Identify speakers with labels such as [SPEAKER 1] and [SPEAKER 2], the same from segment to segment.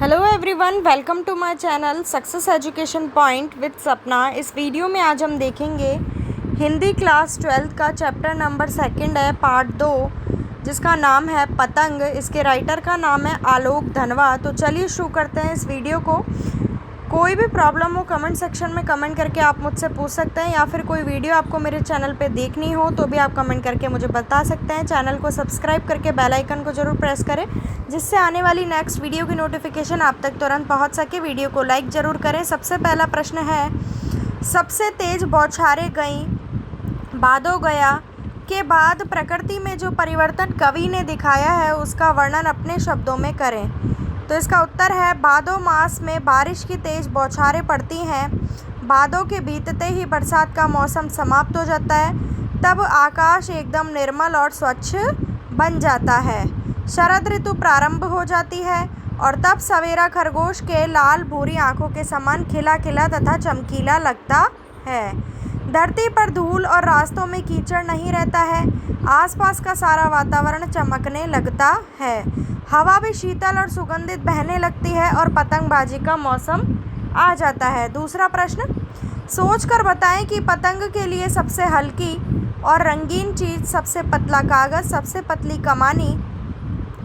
[SPEAKER 1] Hello everyone, welcome to my channel success education point with Sapna. इस video में आज हम देखेंगे हिंदी क्लास 12th का चैप्टर नंबर 2 है, पार्ट 2, जिसका नाम है पतंग। इसके राइटर का नाम है आलोक धनवा। तो चलिए शुरू करते हैं इस वीडियो को। कोई भी प्रॉब्लम हो कमेंट सेक्शन में कमेंट करके आप मुझसे पूछ सकते हैं, या फिर कोई वीडियो आपको मेरे चैनल पे देखनी हो तो भी आप कमेंट करके मुझे बता सकते हैं। चैनल को सब्सक्राइब करके बेल आइकन को ज़रूर प्रेस करें, जिससे आने वाली नेक्स्ट वीडियो की नोटिफिकेशन आप तक तुरंत पहुंच सके। वीडियो को लाइक ज़रूर करें। सबसे पहला प्रश्न है, सबसे तेज़ बौछारें गईं भादो गया के बाद प्रकृति में जो परिवर्तन कवि ने दिखाया है उसका वर्णन अपने शब्दों में करें। तो इसका उत्तर है, भादो मास में बारिश की तेज़ बौछारें पड़ती हैं। भादों के बीतते ही बरसात का मौसम समाप्त हो जाता है, तब आकाश एकदम निर्मल और स्वच्छ बन जाता है। शरद ऋतु प्रारंभ हो जाती है और तब सवेरा खरगोश के लाल भूरी आंखों के समान खिला खिला तथा चमकीला लगता है। धरती पर धूल और रास्तों में कीचड़ नहीं रहता है। आसपास का सारा वातावरण चमकने लगता है। हवा भी शीतल और सुगंधित बहने लगती है और पतंगबाजी का मौसम आ जाता है। दूसरा प्रश्न, सोचकर बताएं कि पतंग के लिए सबसे हल्की और रंगीन चीज़, सबसे पतला कागज़, सबसे पतली कमानी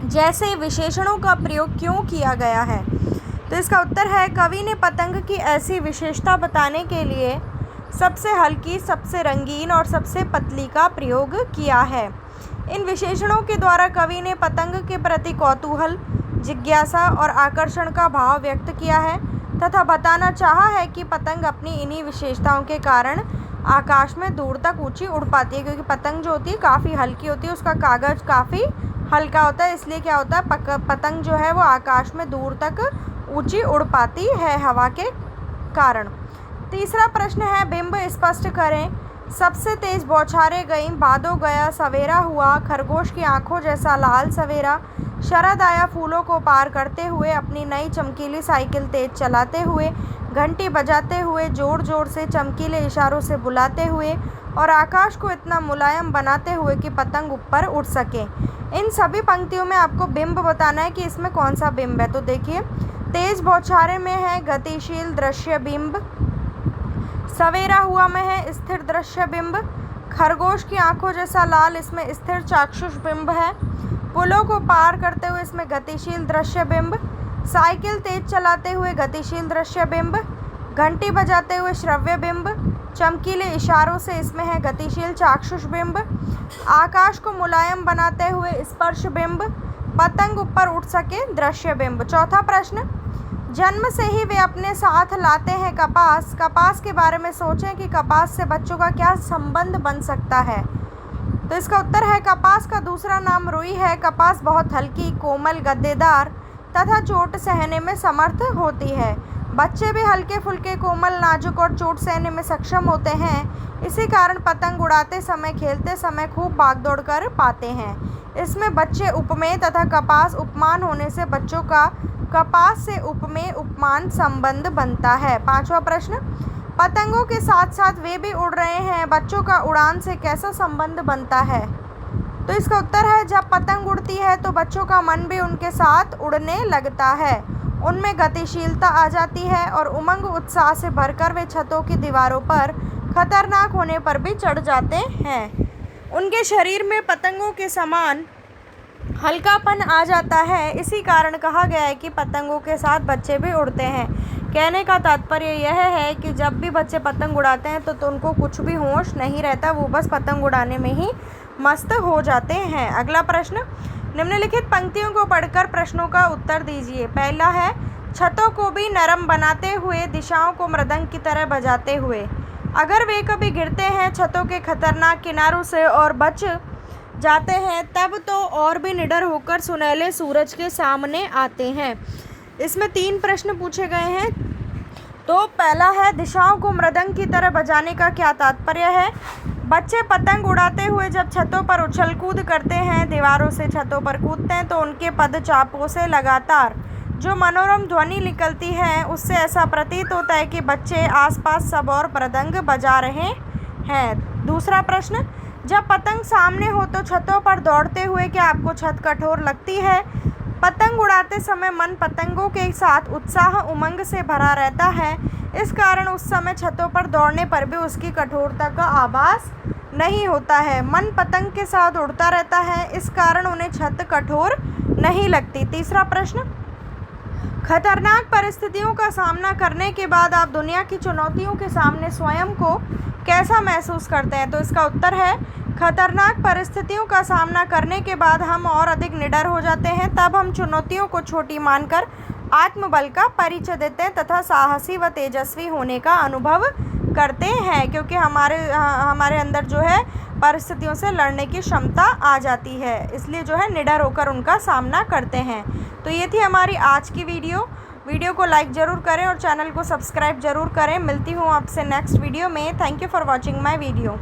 [SPEAKER 1] जैसे विशेषणों का प्रयोग क्यों किया गया है। तो इसका उत्तर है, कवि ने पतंग की ऐसी विशेषता बताने के लिए सबसे हल्की, सबसे रंगीन और सबसे पतली का प्रयोग किया है। इन विशेषणों के द्वारा कवि ने पतंग के प्रति कौतूहल, जिज्ञासा और आकर्षण का भाव व्यक्त किया है तथा बताना चाहा है कि पतंग अपनी इन्हीं विशेषताओं के कारण आकाश में दूर तक ऊंची उड़ पाती है। क्योंकि पतंग जो होती है काफ़ी हल्की होती है, उसका कागज़ काफ़ी हल्का होता है, इसलिए क्या होता है, पतंग जो है वो आकाश में दूर तक ऊंची उड़ पाती है हवा के कारण। तीसरा प्रश्न है, बिंब स्पष्ट करें। सबसे तेज़ बौछारें गईं भादो गया सवेरा हुआ, खरगोश की आंखों जैसा लाल सवेरा। शरद आया फूलों को पार करते हुए, अपनी नई चमकीली साइकिल तेज चलाते हुए, घंटी बजाते हुए, ज़ोर ज़ोर से चमकीले इशारों से बुलाते हुए और आकाश को इतना मुलायम बनाते हुए कि पतंग ऊपर उड़ सके। इन सभी पंक्तियों में आपको बिंब बताना है कि इसमें कौन सा बिंब है। तो देखिए, तेज़ बौछारें में है गतिशील दृश्य बिंब, सवेरा हुआ में है स्थिर दृश्य बिंब, खरगोश की आंखों जैसा लाल इसमें स्थिर चाक्षुष बिंब है, पुलों को पार करते हुए इसमें गतिशील दृश्य बिंब, साइकिल तेज चलाते हुए गतिशील दृश्य बिंब, घंटी बजाते हुए श्रव्य बिंब, चमकीले इशारों से इसमें है गतिशील चाक्षुष बिंब, आकाश को मुलायम बनाते हुए स्पर्श बिंब, पतंग ऊपर उठ सके दृश्य बिंब। चौथा प्रश्न, जन्म से ही वे अपने साथ लाते हैं कपास। कपास के बारे में सोचें कि कपास से बच्चों का क्या संबंध बन सकता है। तो इसका उत्तर है, कपास का दूसरा नाम रुई है। कपास बहुत हल्की, कोमल, गद्देदार तथा चोट सहने में समर्थ होती है। बच्चे भी हल्के फुल्के, कोमल, नाजुक और चोट सहने में सक्षम होते हैं। इसी कारण पतंग उड़ाते समय, खेलते समय खूब भागदौड़ कर पाते हैं। इसमें बच्चे उपमेय तथा कपास उपमान होने से बच्चों का कपास से उपमेय उपमान संबंध बनता है। पांचवा प्रश्न, पतंगों के साथ साथ वे भी उड़ रहे हैं, बच्चों का उड़ान से कैसा संबंध बनता है। तो इसका उत्तर है, जब पतंग उड़ती है तो बच्चों का मन भी उनके साथ उड़ने लगता है, उनमें गतिशीलता आ जाती है और उमंग उत्साह से भरकर वे छतों की दीवारों पर खतरनाक होने पर भी चढ़ जाते हैं। उनके शरीर में पतंगों के समान हल्कापन आ जाता है। इसी कारण कहा गया है कि पतंगों के साथ बच्चे भी उड़ते हैं। कहने का तात्पर्य यह है कि जब भी बच्चे पतंग उड़ाते हैं तो उनको कुछ भी होश नहीं रहता, वो बस पतंग उड़ाने में ही मस्त हो जाते हैं। अगला प्रश्न, निम्नलिखित पंक्तियों को पढ़कर प्रश्नों का उत्तर दीजिए। पहला है, छतों को भी नरम बनाते हुए, दिशाओं को मृदंग की तरह बजाते हुए। अगर वे कभी गिरते हैं छतों के खतरनाक किनारों से और बच जाते हैं, तब तो और भी निडर होकर सुनहले सूरज के सामने आते हैं। इसमें 3 प्रश्न पूछे गए हैं। तो पहला है, दिशाओं को मृदंग की तरह बजाने का क्या तात्पर्य है। बच्चे पतंग उड़ाते हुए जब छतों पर उछल कूद करते हैं, दीवारों से छतों पर कूदते हैं, तो उनके पदचापों से लगातार जो मनोरम ध्वनि निकलती है, उससे ऐसा प्रतीत होता है कि बच्चे आसपास सब और मृदंग बजा रहे हैं। दूसरा प्रश्न, जब पतंग सामने हो तो छतों पर दौड़ते हुए क्या आपको छत कठोर लगती है। पतंग उड़ाते समय मन पतंगों के साथ उत्साह उमंग से भरा रहता है। इस कारण उस समय छतों पर दौड़ने पर भी उसकी कठोरता का आभास नहीं होता है। मन पतंग के साथ उड़ता रहता है, इस कारण उन्हें छत कठोर नहीं लगती। तीसरा प्रश्न, खतरनाक परिस्थितियों का सामना करने के बाद आप दुनिया की चुनौतियों के सामने स्वयं को कैसा महसूस करते हैं? तो इसका उत्तर है, खतरनाक परिस्थितियों का सामना करने के बाद हम और अधिक निडर हो जाते हैं। तब हम चुनौतियों को छोटी मानकर आत्मबल का परिचय देते हैं तथा साहसी व तेजस्वी होने का अनुभव करते हैं, क्योंकि हमारे अंदर जो है परिस्थितियों से लड़ने की क्षमता आ जाती है, इसलिए जो है निडर होकर उनका सामना करते हैं। तो ये थी हमारी आज की वीडियो को लाइक ज़रूर करें और चैनल को सब्सक्राइब ज़रूर करें। मिलती हूँ आपसे नेक्स्ट वीडियो में। Thank you for watching my video.